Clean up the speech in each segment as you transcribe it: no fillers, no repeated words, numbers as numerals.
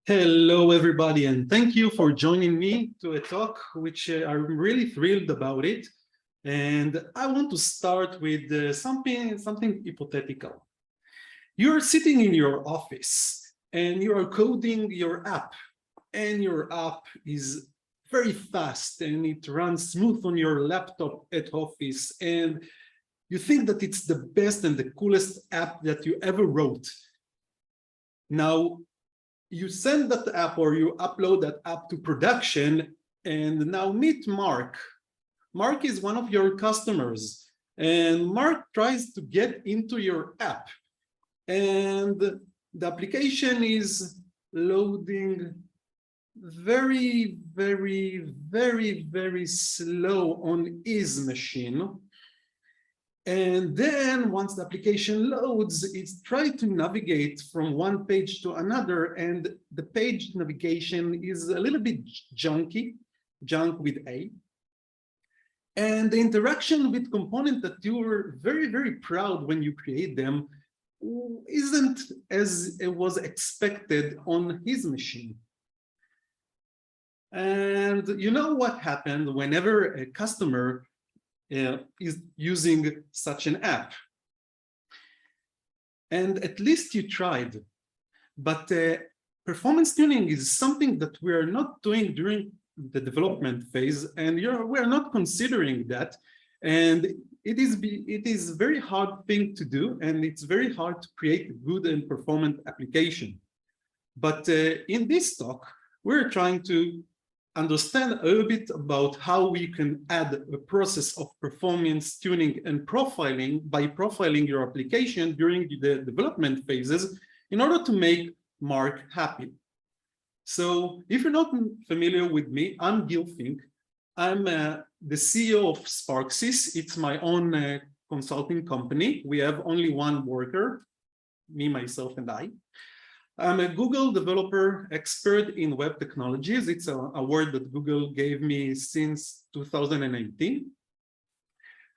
Hello, everybody, and thank you for joining me to a talk, which I'm really thrilled about it. And I want to start with something hypothetical. You're sitting in your office and you are coding your app, and your app is very fast and it runs smooth on your laptop at office, and you think that it's the best and the coolest app that you ever wrote. Now, you send that app or you upload that app to production, and now meet Mark. Mark is one of your customers, and Mark tries to get into your app, and the application is loading very slow on his machine. And then once the application loads, it's trying to navigate from one page to another, and the page navigation is a little bit junky, junk with A. And the interaction with components that you were very proud when you create them isn't as it was expected on his machine. And you know what happened whenever a customer is using such an app. And at least you tried, but performance tuning is something that we are not doing during the development phase, and we're not considering that. And it is a very hard thing to do, and it's very hard to create a good and performant application. But in this talk, we're trying to understand a little bit about how we can add a process of performance tuning and profiling by profiling your application during the development phases in order to make Mark happy. So if you're not familiar with me, I'm Gil Fink. I'm the CEO of sparXys. It's my own consulting company. We have only one worker, me, myself, and I. I'm a Google developer expert in web technologies. It's an award that Google gave me since 2019.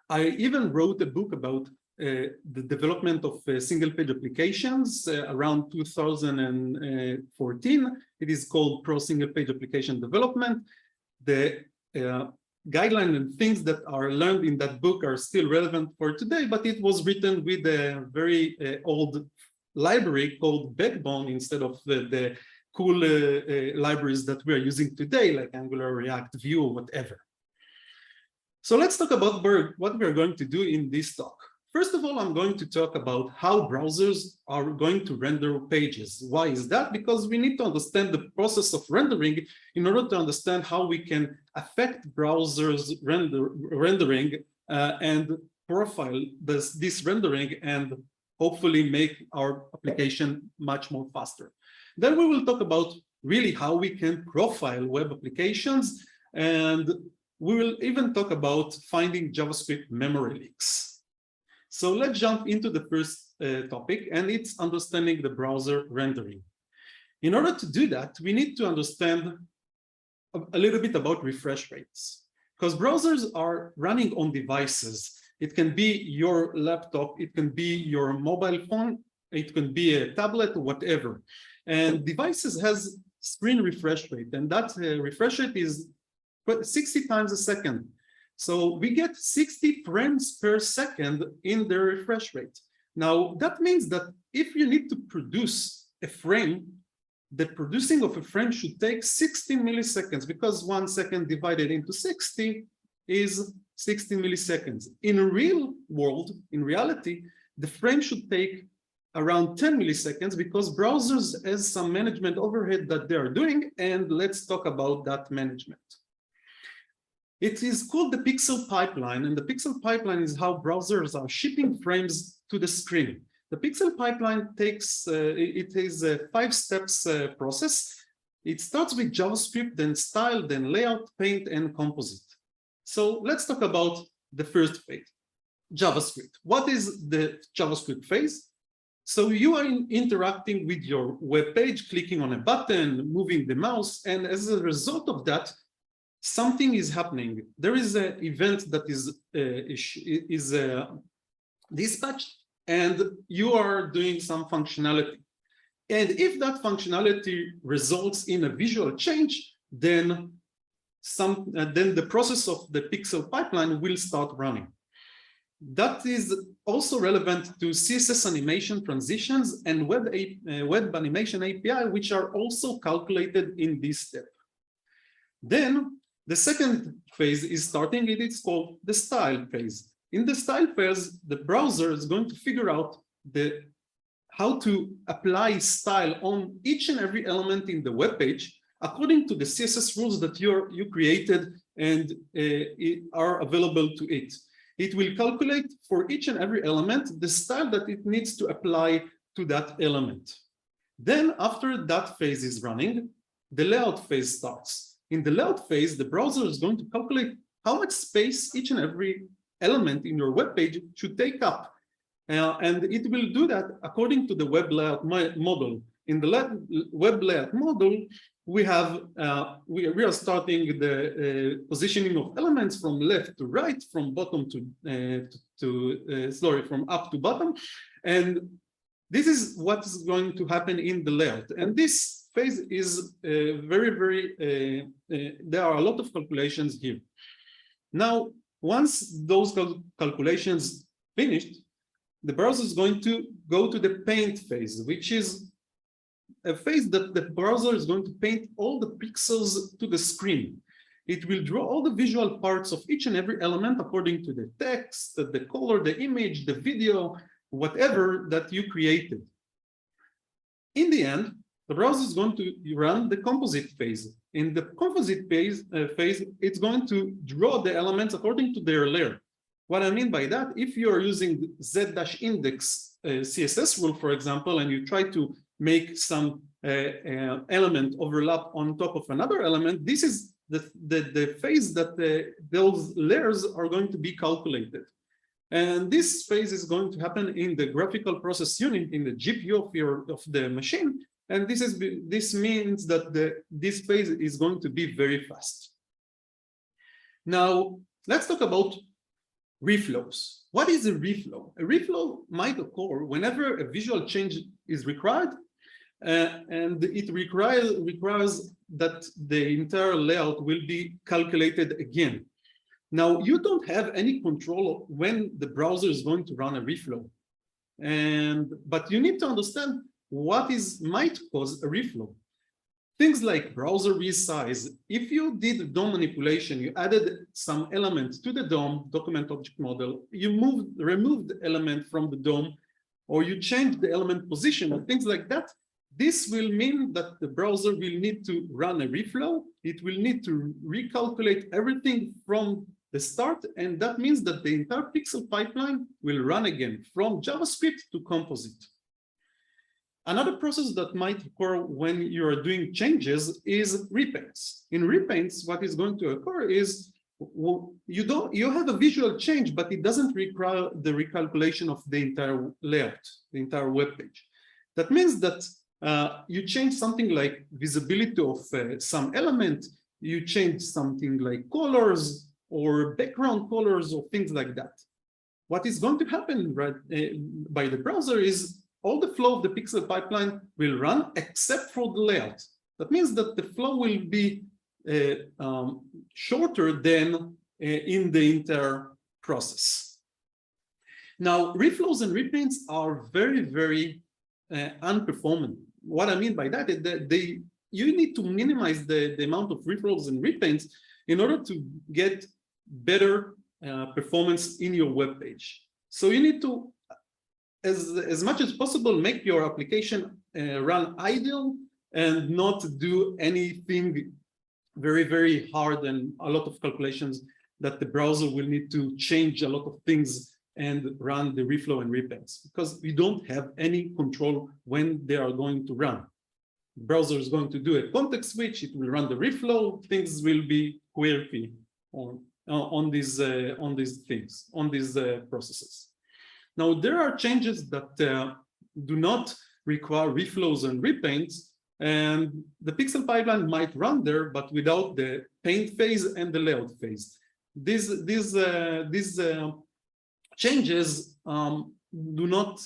I even wrote a book about the development of single-page applications around 2014. It is called Pro Single-Page Application Development. The guidelines and things that are learned in that book are still relevant for today, but it was written with a very old library called Backbone instead of the cool libraries that we are using today, like Angular, React, Vue, or whatever. So let's talk about what we're going to do in this talk. First of all, I'm going to talk about how browsers are going to render pages. Why is that? Because we need to understand the process of rendering in order to understand how we can affect browsers rendering and profile this rendering, and hopefully make our application much more faster. Then we will talk about really how we can profile web applications, and we will even talk about finding JavaScript memory leaks. So let's jump into the first topic, and it's understanding the browser rendering. In order to do that, we need to understand a little bit about refresh rates, because browsers are running on devices. It can be your laptop, it can be your mobile phone, it can be a tablet, whatever. And devices has screen refresh rate, and that refresh rate is 60 times a second. So we get 60 frames per second in the refresh rate. Now, that means that if you need to produce a frame, the producing of a frame should take 60 milliseconds, because 1 second divided into 60 is 60 milliseconds. In a real world, in reality, the frame should take around 10 milliseconds because browsers has some management overhead that they are doing, and let's talk about that management. It is called the pixel pipeline, and the pixel pipeline is how browsers are shipping frames to the screen. The pixel pipeline takes, it is a 5 steps process. It starts with JavaScript, then style, then layout, paint, and composite. So let's talk about the first phase, JavaScript. What is the JavaScript phase? So you are interacting with your web page, clicking on a button, moving the mouse, and as a result of that, something is happening. There is an event that is dispatched, and you are doing some functionality. And if that functionality results in a visual change, then the process of the pixel pipeline will start running. That is also relevant to CSS animation transitions and web animation API, which are also calculated in this step. Then the second phase is starting. It is called the style phase. In the style phase, the browser is going to figure out how to apply style on each and every element in the web page according to the CSS rules that you created and are available to it. It will calculate for each and every element the style that it needs to apply to that element. Then after that phase is running, the layout phase starts. In the layout phase, the browser is going to calculate how much space each and every element in your web page should take up. And it will do that according to the web layout model. In the web layout model, we are starting the positioning of elements from left to right, from bottom from up to bottom, and this is what is going to happen in the layout. And this phase is there are a lot of calculations here. Now, once those calculations finished, the browser is going to go to the paint phase, which is a phase that the browser is going to paint all the pixels to the screen. It will draw all the visual parts of each and every element according to the text, the color, the image, the video, whatever that you created. In the end, the browser is going to run the composite phase. In the composite phase, it's going to draw the elements according to their layer. What I mean by that, if you are using z-index CSS rule, for example, and you try to make some element overlap on top of another element, this is the phase that those layers are going to be calculated. And this phase is going to happen in the graphical process unit, in the GPU of the machine. And this means that this phase is going to be very fast. Now, let's talk about reflows. What is a reflow? A reflow might occur whenever a visual change is required, and it requires that the entire layout will be calculated again. Now, you don't have any control when the browser is going to run a reflow, but you need to understand what might cause a reflow. Things like browser resize. If you did DOM manipulation, you added some element to the DOM document object model, you removed the element from the DOM, or you changed the element position, or things like that. This will mean that the browser will need to run a reflow. It will need to recalculate everything from the start, and that means that the entire pixel pipeline will run again from JavaScript to composite. Another process that might occur when you are doing changes is repaints. In repaints, what is going to occur is you have a visual change, but it doesn't require the recalculation of the entire layout, the entire web page. That means that you change something like visibility of some element, you change something like colors or background colors or things like that. What is going to happen by the browser is all the flow of the pixel pipeline will run except for the layout. That means that the flow will be shorter than in the entire process. Now, reflows and repaints are very, very unperformant. What I mean by that is that you need to minimize the amount of reflows and repaints in order to get better performance in your web page. So you need to, as much as possible, make your application run idle and not do anything very, very hard and a lot of calculations that the browser will need to change a lot of things and run the reflow and repaints, because we don't have any control when they are going to run. The browser is going to do a context switch, it will run the reflow, things will be quirky on these things, on these processes. Now, there are changes that do not require reflows and repaints, and the pixel pipeline might run there, but without the paint phase and the layout phase. These changes do not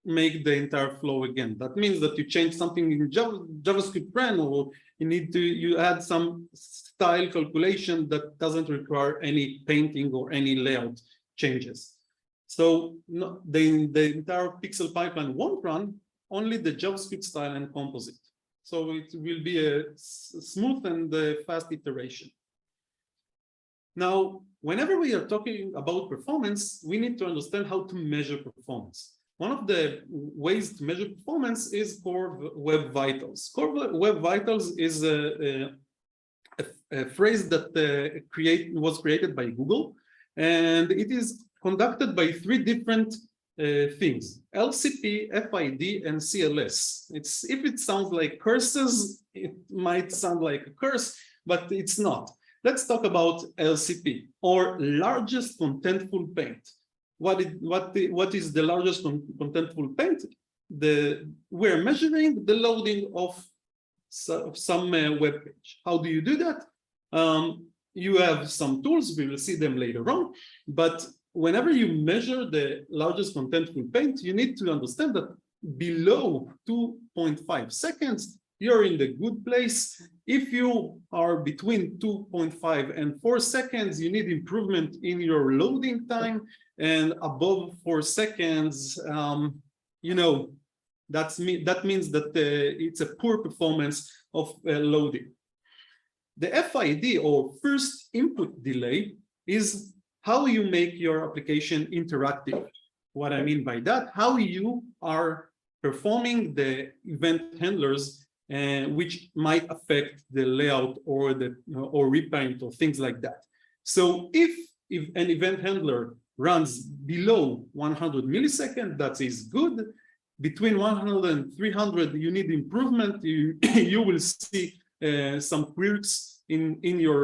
make the entire flow again. That means that you change something in JavaScript brand, or you add some style calculation that doesn't require any painting or any layout changes. So no, the entire pixel pipeline won't run, only the JavaScript style and composite. So it will be a smooth and fast iteration. Now, whenever we are talking about performance, we need to understand how to measure performance. One of the ways to measure performance is Core Web Vitals. Core Web Vitals is a phrase that was created by Google, and it is conducted by 3 different things: LCP, FID, and CLS. If it sounds like curses, it might sound like a curse, but it's not. Let's talk about LCP, or largest contentful paint. What is the largest contentful paint? We're measuring the loading of some web page. How do you do that? You have some tools, we will see them later on, but whenever you measure the largest contentful paint, you need to understand that below 2.5 seconds, you're in the good place. If you are between 2.5 and 4 seconds, you need improvement in your loading time, and above 4 seconds, you know, that means that it's a poor performance of loading. The FID, or first input delay, is how you make your application interactive. What I mean by that, how you are performing the event handlers, which might affect the layout or repaint or things like that. So if an event handler runs below 100 milliseconds, that is good. Between 100 and 300, you need improvement. You will see some quirks in your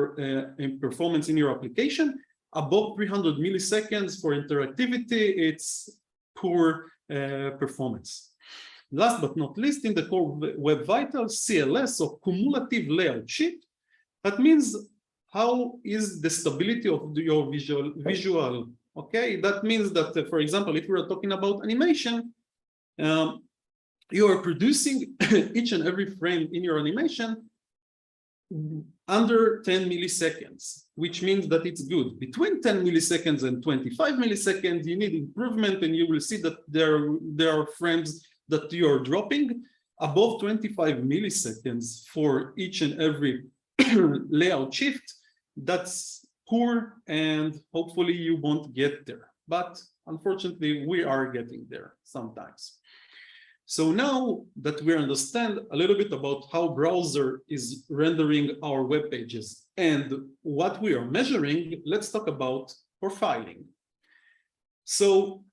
performance in your application. Above 300 milliseconds for interactivity, it's poor performance. Last but not least, in the Core Web Vitals, CLS, or cumulative layout shift. That means how is the stability of your visual. Okay, that means that, for example, if we're talking about animation, you are producing each and every frame in your animation under 10 milliseconds, which means that it's good. Between 10 milliseconds and 25 milliseconds, you need improvement, and you will see that there are frames that you are dropping. Above 25 milliseconds for each and every layout shift, that's poor, and hopefully you won't get there. But unfortunately, we are getting there sometimes. So now that we understand a little bit about how browser is rendering our web pages and what we are measuring, let's talk about profiling. So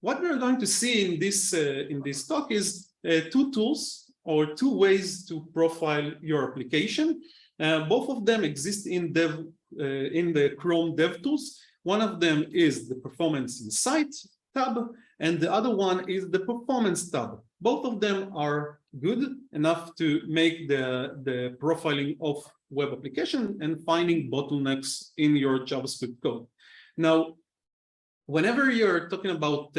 what we're going to see in this talk is 2 tools, or 2 ways to profile your application. Both of them exist in the Chrome DevTools. One of them is the Performance Insight tab, and the other one is the Performance tab. Both of them are good enough to make the profiling of web application and finding bottlenecks in your JavaScript code. Now, whenever you're talking about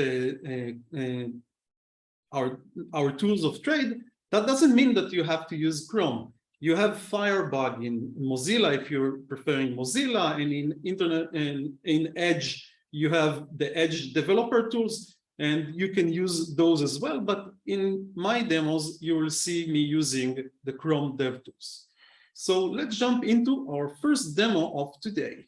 our tools of trade, that doesn't mean that you have to use Chrome. You have Firebug in Mozilla if you're preferring Mozilla, and in Internet and in Edge, you have the Edge developer tools, and you can use those as well. But in my demos, you will see me using the Chrome DevTools. So let's jump into our first demo of today.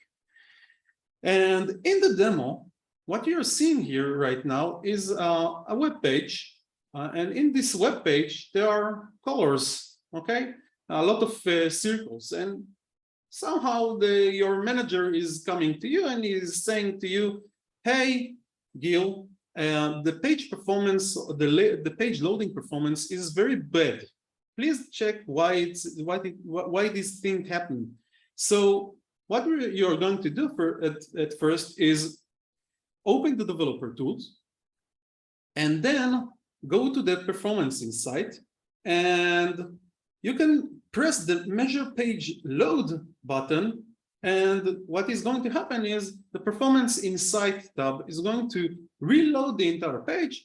And in the demo, what you're seeing here right now is a web page. And in this web page, there are colors, okay? A lot of circles. And somehow your manager is coming to you and is saying to you, hey, Gil, the page performance, the page loading performance is very bad. Please check why this thing happened. So what you're going to do at first is open the developer tools, and then go to the Performance Insight, and you can press the Measure Page Load button, and what is going to happen is the Performance Insight tab is going to reload the entire page,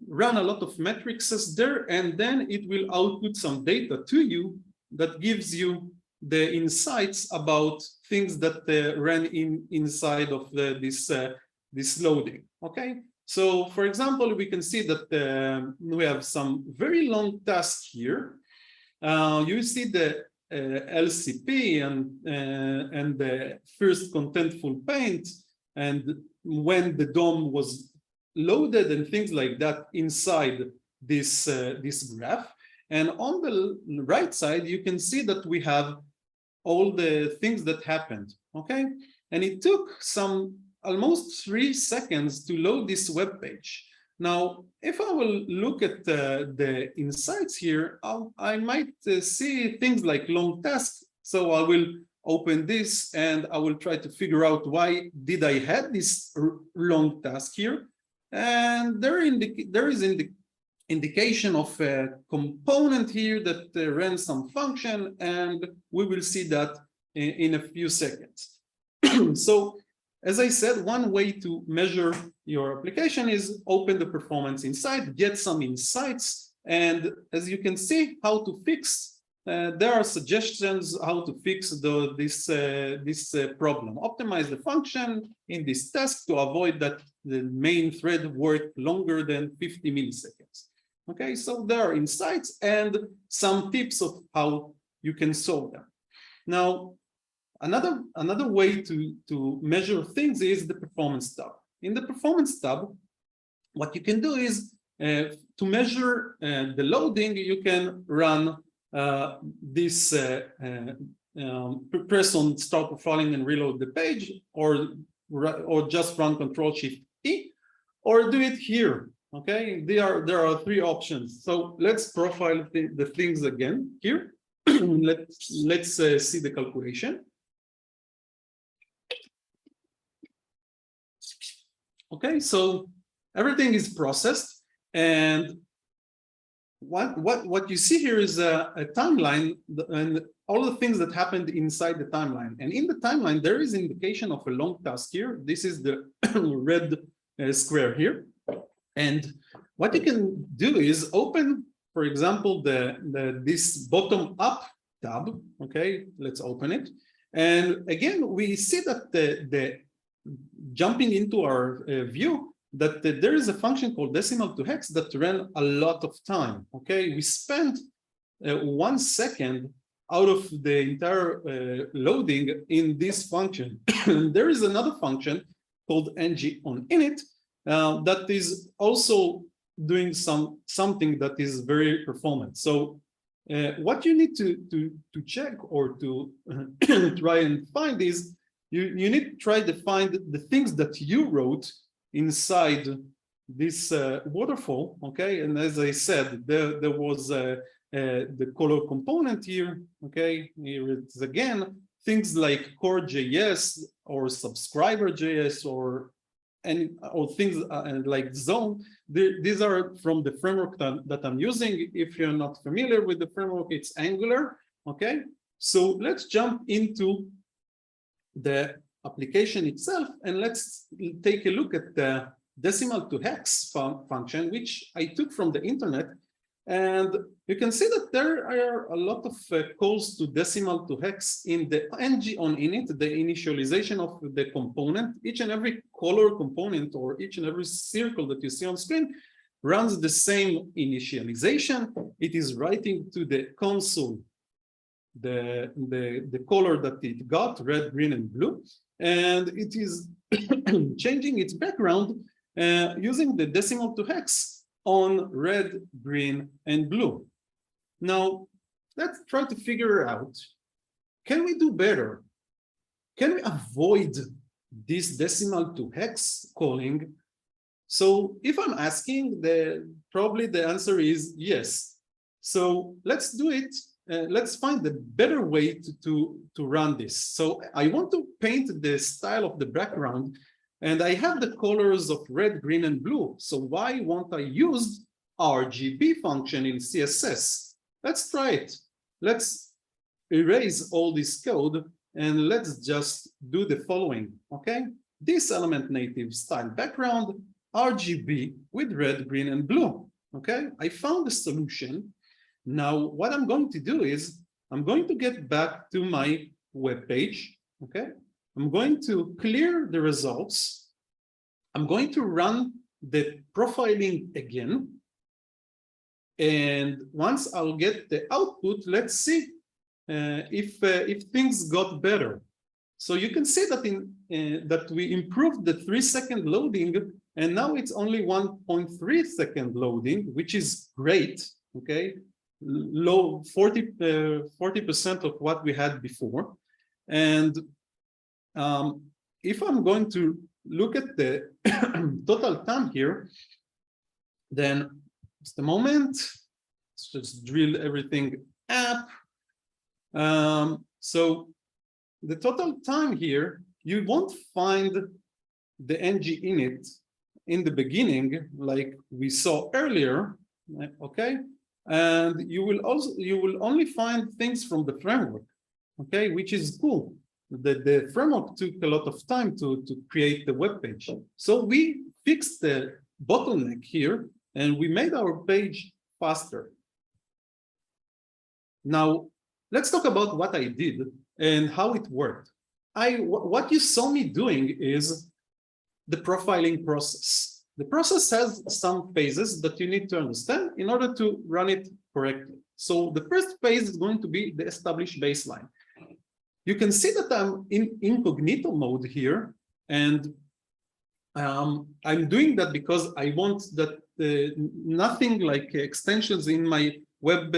run a lot of metrics there, and then it will output some data to you that gives you the insights about things that ran inside of this loading. Okay, so for example, we can see that we have some very long tasks here. You see the LCP and the first contentful paint, and when the DOM was loaded and things like that inside this graph. And on the right side, you can see that we have all the things that happened. Okay, and it took almost 3 seconds to load this web page. Now, if I will look at the insights here, I might see things like long tasks. So I will open this and I will try to figure out why did I have this long task here. And there is indication of a component here that ran some function, and we will see that in a few seconds. So, as I said, one way to measure your application is open the performance inside, get some insights, and as you can see, how to fix. There are suggestions how to fix this problem. Optimize the function in this task to avoid that the main thread work longer than 50 milliseconds. Okay, so there are insights and some tips of how you can solve them. Now, another way to measure things is the performance tab. In the performance tab, what you can do is to measure the loading, you can run this press on start profiling and reload the page, or just run Control-Shift-E, or do it here. Okay, there are 3 options. So let's profile the things again here. let's see the calculation. Okay, so everything is processed, and what you see here is a timeline and all the things that happened inside the timeline. And in the timeline, there is indication of a long task here. This is the red square here. And what you can do is open, for example, this bottom up tab. Okay, let's open it. And again, we see that the jumping into our view, that there is a function called decimal to hex that ran a lot of time. Okay, we spent 1 second out of the entire loading in this function. There is another function called ng-on-init that is also doing something that is very performant. So what you need to check or to try and find is you need to try to find the things that you wrote inside this waterfall. Okay, and as I said, there was the color component here. Okay, here it's again things like core.js or subscriber.js or things like zone. These are from the framework that I'm using. If you're not familiar with the framework, it's Angular. Okay, so let's jump into the application itself, and let's take a look at the decimal to hex function, which I took from the internet. And you can see that there are a lot of calls to decimal to hex in the ng-on-init, the initialization of the component. Each and every color component or each and every circle that you see on screen runs the same initialization. It is writing to the console the color that it got, red, green, and blue, and it is changing its background using the decimal to hex on red, green, and blue. Now, let's try to figure out, can we do better? Can we avoid this decimal to hex calling? So if I'm asking, probably the answer is yes. So let's do it. Let's find the better way to run this. So I want to paint the style of the background, and I have the colors of red, green, and blue. So why won't I use RGB function in CSS? Let's try it. Let's erase all this code and let's just do the following. Okay, this element native style background. RGB with red, green, and blue. Okay, I found a solution. Now, what I'm going to do is I'm going to get back to my web page. Okay, I'm going to clear the results. I'm going to run the profiling again. And once I'll get the output, let's see if things got better. So you can see that that we improved the 3-second loading, and now it's only 1.3-second loading, which is great. Okay, low 40% of what we had before. And if I'm going to look at the total time here, then just a moment. Let's just drill everything up. So the total time here, you won't find the ng init in the beginning like we saw earlier, okay? And you will only find things from the framework, okay, which is cool. The framework took a lot of time to create the web page. So we fixed the bottleneck here and we made our page faster. Now, let's talk about what I did and how it worked. What you saw me doing is the profiling process. The process has some phases that you need to understand in order to run it correctly. So the first phase is going to be the established baseline. You can see that I'm in incognito mode here, and I'm doing that because I want that nothing like extensions in my web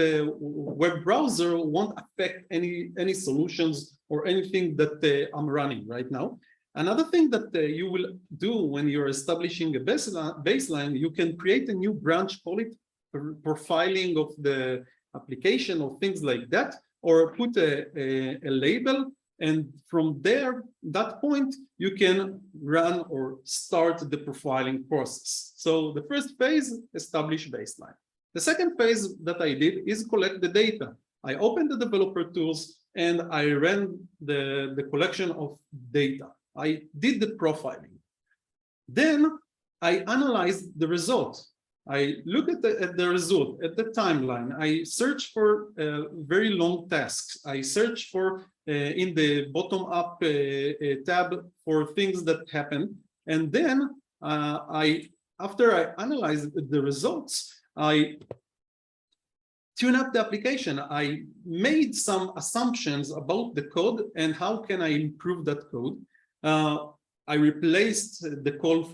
browser won't affect any solutions or anything that I'm running right now. Another thing that you will do when you're establishing a baseline, you can create a new branch, call it profiling of the application or things like that, or put a label, and from there, that point, you can run or start the profiling process. So the first phase, establish baseline. The second phase that I did is collect the data. I opened the developer tools and I ran the collection of data. I did the profiling. Then I analyzed the result. I look at the result, at the timeline. I search for very long tasks. I search for in the bottom-up tab for things that happen. And then after I analyze the results, I tune up the application. I made some assumptions about the code and how can I improve that code. I replaced the call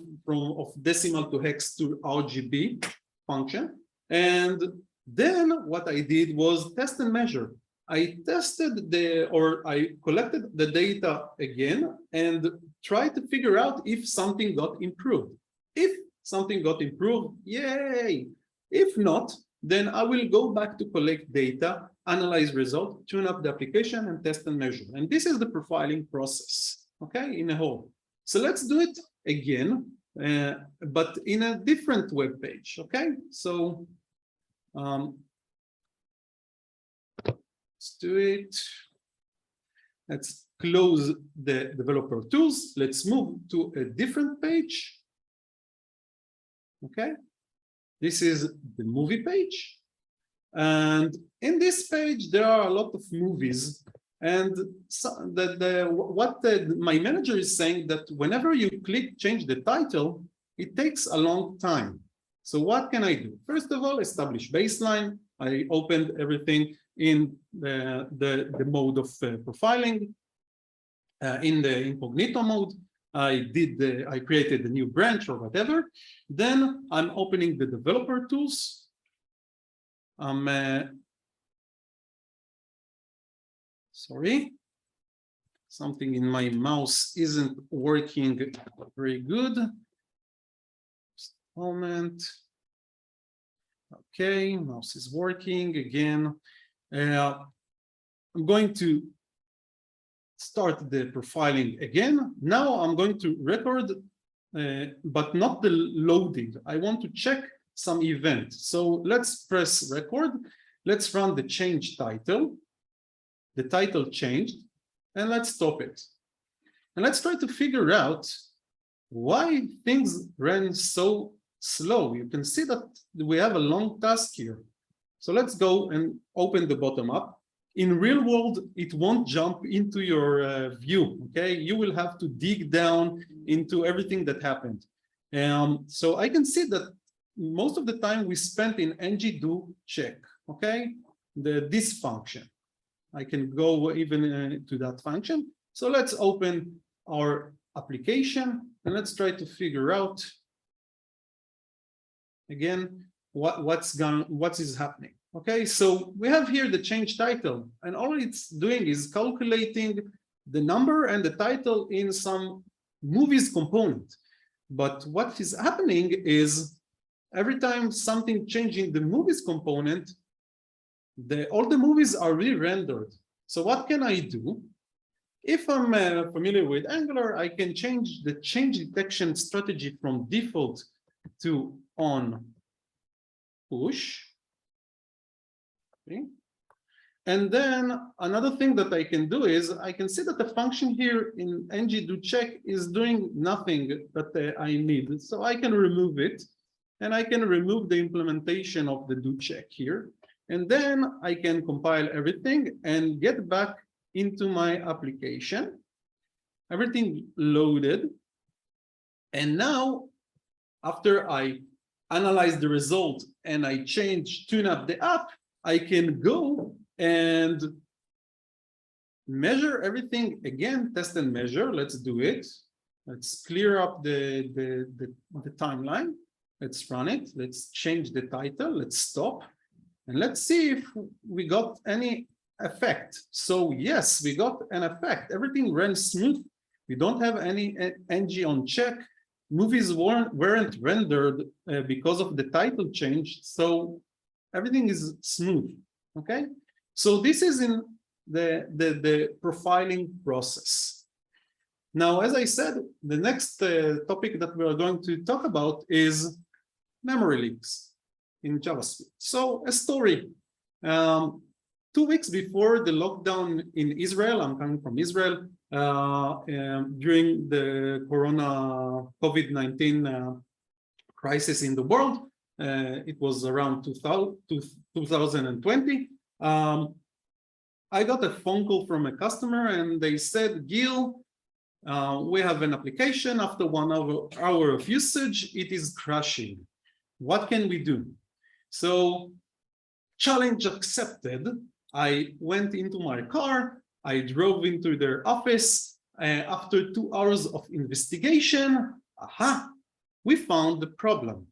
of decimal to hex to RGB function. And then what I did was test and measure. I tested I collected the data again and tried to figure out if something got improved. If something got improved, yay! If not, then I will go back to collect data, analyze result, tune up the application, and test and measure. And this is the profiling process, okay, in a whole. So let's do it again, but in a different web page, okay? So let's do it. Let's close the developer tools. Let's move to a different page, okay? This is the movie page. And in this page, there are a lot of movies. And so what my manager is saying that whenever you click change the title, it takes a long time. So what can I do? First of all, establish baseline. I opened everything in the mode of profiling, in the incognito mode. I created a new branch or whatever. Then I'm opening the developer tools. Sorry, something in my mouse isn't working very good. Just a moment. Okay, mouse is working again. I'm going to start the profiling again. Now I'm going to record, but not the loading. I want to check some event. So let's press record. Let's run the change title. The title changed, and let's stop it. And let's try to figure out why things ran so slow. You can see that we have a long task here. So let's go and open the bottom up. In real world, it won't jump into your view, okay? You will have to dig down into everything that happened. So I can see that most of the time we spent in ng-do check, okay? This function. I can go even to that function. So let's open our application and let's try to figure out again what is happening. Okay, so we have here the change title, and all it's doing is calculating the number and the title in some movies component. But what is happening is every time something changes in the movies component, all the movies are re-rendered. So what can I do? If I'm familiar with Angular, I can change the change detection strategy from default to on push. Okay. And then another thing that I can do is I can see that the function here in ng-do check is doing nothing that I need. So I can remove it, and I can remove the implementation of the do check here. And then I can compile everything and get back into my application. Everything loaded. And now, after I analyze the result and I tune up the app, I can go and measure everything again, test and measure. Let's do it. Let's clear up the timeline. Let's run it. Let's change the title. Let's stop. And let's see if we got any effect. So yes, we got an effect. Everything ran smooth. We don't have any ng on check. Movies weren't rendered because of the title change. So everything is smooth. Okay. So this is in the profiling process. Now, as I said, the next topic that we are going to talk about is memory leaks in JavaScript. So a story. 2 weeks before the lockdown in Israel, I'm coming from Israel, during the Corona COVID-19 crisis in the world, it was around 2020. I got a phone call from a customer and they said, Gil, we have an application. After 1 hour of usage, it is crashing. What can we do? So, challenge accepted. I went into my car. I drove into their office. After 2 hours of investigation, we found the problem.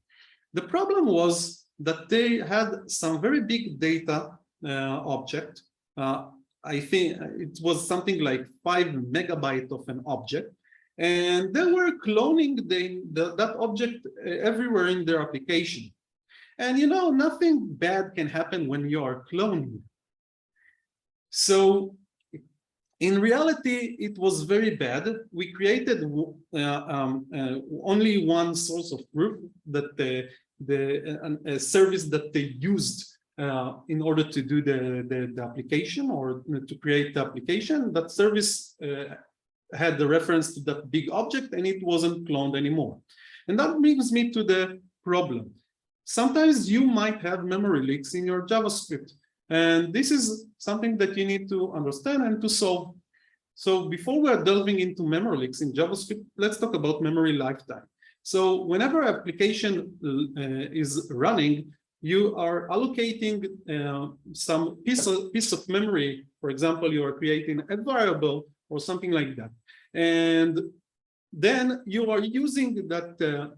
The problem was that they had some very big data object. I think it was something like 5 megabytes of an object. And they were cloning that object everywhere in their application. And you know, nothing bad can happen when you are cloning. So in reality, it was very bad. We created only one source of proof that a service that they used in order to do the application or to create the application. That service had the reference to that big object and it wasn't cloned anymore. And that brings me to the problem. Sometimes you might have memory leaks in your JavaScript. And this is something that you need to understand and to solve. So before we're delving into memory leaks in JavaScript, let's talk about memory lifetime. So whenever application is running, you are allocating some piece of memory. For example, you are creating a variable or something like that. And then you are using that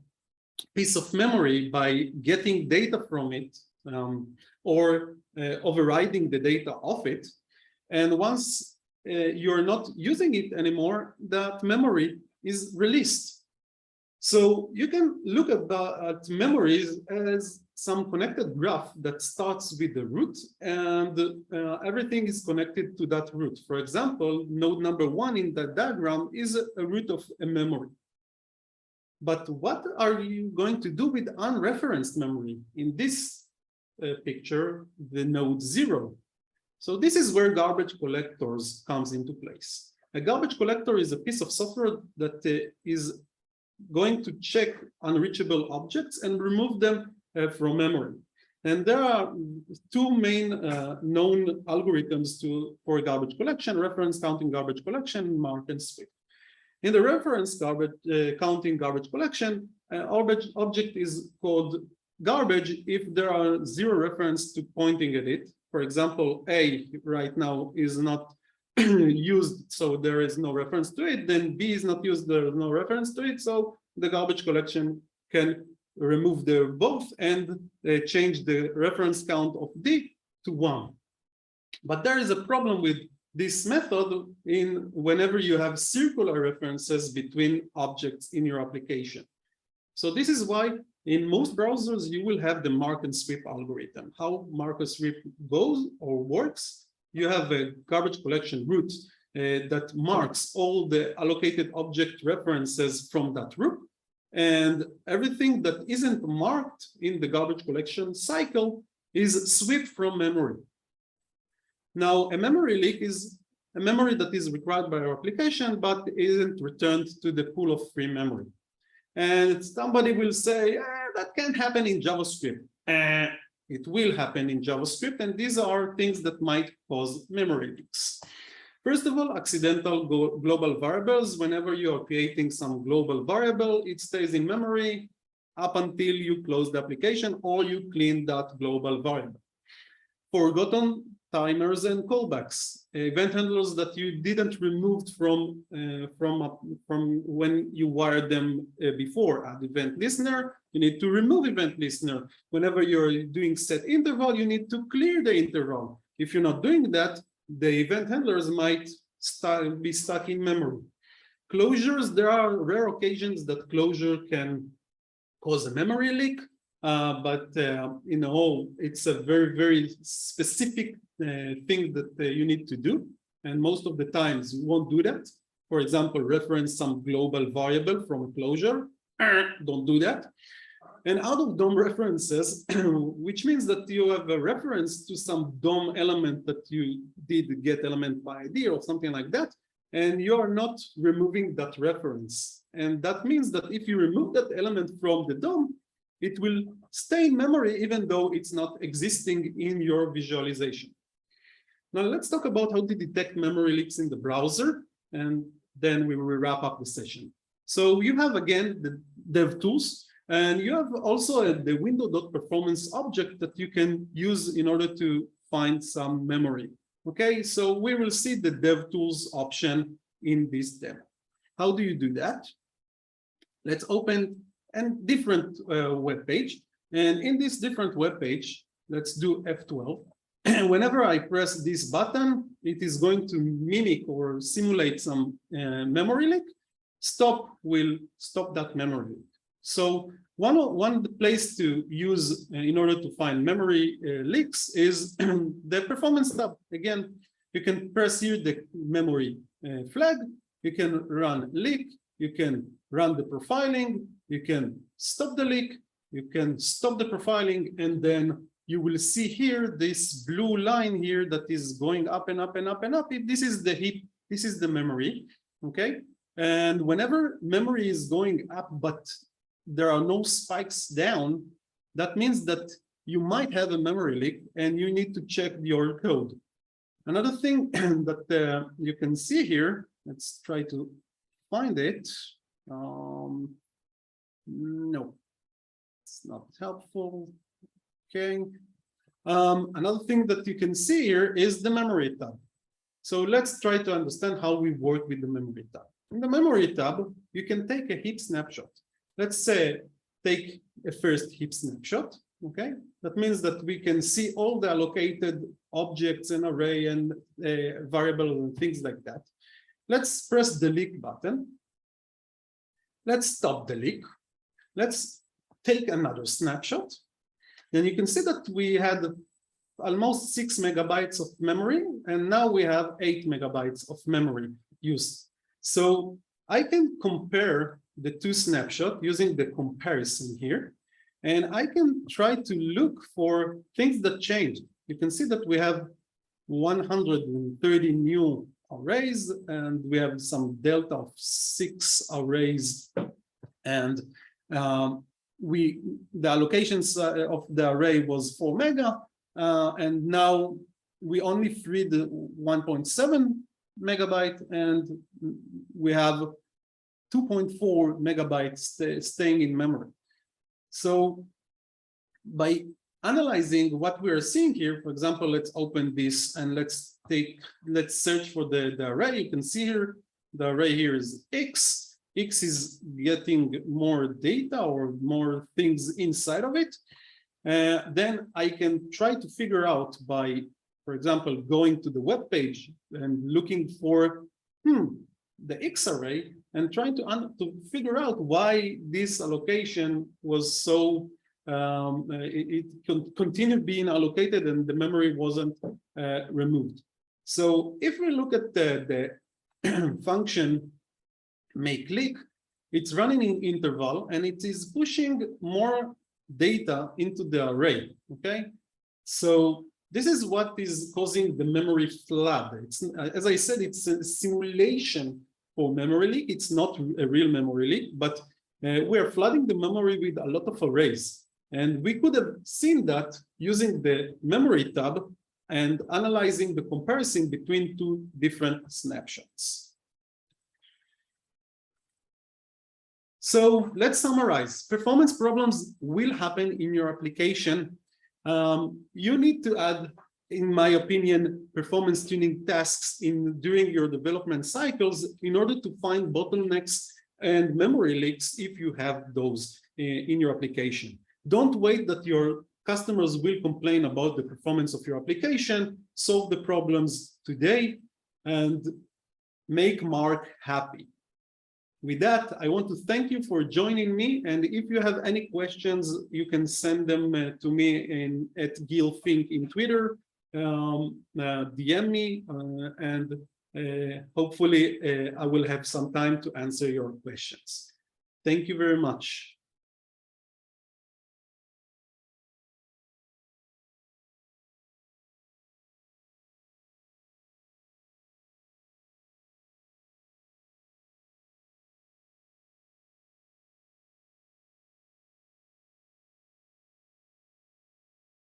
piece of memory by getting data from it or overriding the data of it. And once you're not using it anymore, that memory is released. So you can look at memories as some connected graph that starts with the root and everything is connected to that root. For example, node number 1 in that diagram is a root of a memory. But what are you going to do with unreferenced memory? In this picture, the node 0. So this is where garbage collectors comes into place. A garbage collector is a piece of software that is going to check unreachable objects and remove them from memory. And there are two main known algorithms for garbage collection: reference counting garbage collection, mark and sweep. In the reference counting garbage collection, object is called garbage if there are zero reference to pointing at it. For example, A right now is not used, so there is no reference to it. Then B is not used, there is no reference to it. So the garbage collection can remove both and change the reference count of D to 1. But there is a problem with this method whenever you have circular references between objects in your application. So this is why in most browsers you will have the mark and sweep algorithm. How mark and sweep goes or works: you have a garbage collection route that marks all the allocated object references from that route, and everything that isn't marked in the garbage collection cycle is swept from memory. Now, a memory leak is a memory that is required by our application, but isn't returned to the pool of free memory. And somebody will say, that can't happen in JavaScript. It will happen in JavaScript, and these are things that might cause memory leaks. First of all, accidental global variables. Whenever you are creating some global variable, it stays in memory up until you close the application or you clean that global variable. Forgotten timers and callbacks, event handlers that you didn't remove from when you wired them before. Add event listener, you need to remove event listener. Whenever you're doing set interval, you need to clear the interval. If you're not doing that, the event handlers might be stuck in memory. Closures, there are rare occasions that closure can cause a memory leak, but it's a very, very specific thing that you need to do. And most of the times you won't do that. For example, reference some global variable from a closure. Don't do that. And out of DOM references, which means that you have a reference to some DOM element that you did get element by ID or something like that, and you are not removing that reference. And that means that if you remove that element from the DOM, it will stay in memory even though it's not existing in your visualization. Now let's talk about how to detect memory leaks in the browser, and then we will wrap up the session. So you have again the dev tools. And you have also the window.performance object that you can use in order to find some memory. Okay, so we will see the DevTools option in this demo. How do you do that? Let's open a different web page. And in this different web page, let's do F12. And whenever I press this button, it is going to mimic or simulate some memory leak. Stop will stop that memory leak. So one place to use in order to find memory leaks is the performance tab. Again, you can press here the memory flag, you can run leak, you can run the profiling, you can stop the leak, you can stop the profiling, and then you will see here this blue line here that is going up and up and up and up. This is the heap, this is the memory, okay? And whenever memory is going up, but there are no spikes down, that means that you might have a memory leak and you need to check your code. Another thing that you can see here, let's try to find it. No, it's not helpful. Okay. Another thing that you can see here is the memory tab. So let's try to understand how we work with the memory tab. In the memory tab, you can take a heap snapshot. Let's say take a first heap snapshot, okay? That means that we can see all the allocated objects and array and variables and things like that. Let's press the leak button. Let's stop the leak. Let's take another snapshot. Then you can see that we had almost 6 megabytes of memory, and now we have 8 megabytes of memory used. So I can compare the two snapshots using the comparison here, and I can try to look for things that changed. You can see that we have 130 new arrays, and we have some delta of 6 arrays And the allocations of the array was 4 mega, and now we only freed 1.7 megabyte, and we have 2.4 megabytes staying in memory. So by analyzing what we are seeing here, for example, let's open this and let's search for the array. You can see here, the array here is X. X is getting more data or more things inside of it. Then I can try to figure out by, for example, going to the web page and looking for the X array and trying to figure out why this allocation was so it continued being allocated and the memory wasn't removed. So if we look at the function make click, it's running in interval and it is pushing more data into the array. Okay, so this is what is causing the memory flood. It's, as I said, it's a simulation for memory leak. It's not a real memory leak, but we are flooding the memory with a lot of arrays. And we could have seen that using the memory tab and analyzing the comparison between two different snapshots. So let's summarize. Performance problems will happen in your application. You need to add, in my opinion, performance tuning tasks during your development cycles in order to find bottlenecks and memory leaks if you have those in your application. Don't wait that your customers will complain about the performance of your application. Solve the problems today and make Mark happy. With that, I want to thank you for joining me. And if you have any questions, you can send them to me at Gil Fink in Twitter, DM me, and hopefully I will have some time to answer your questions. Thank you very much.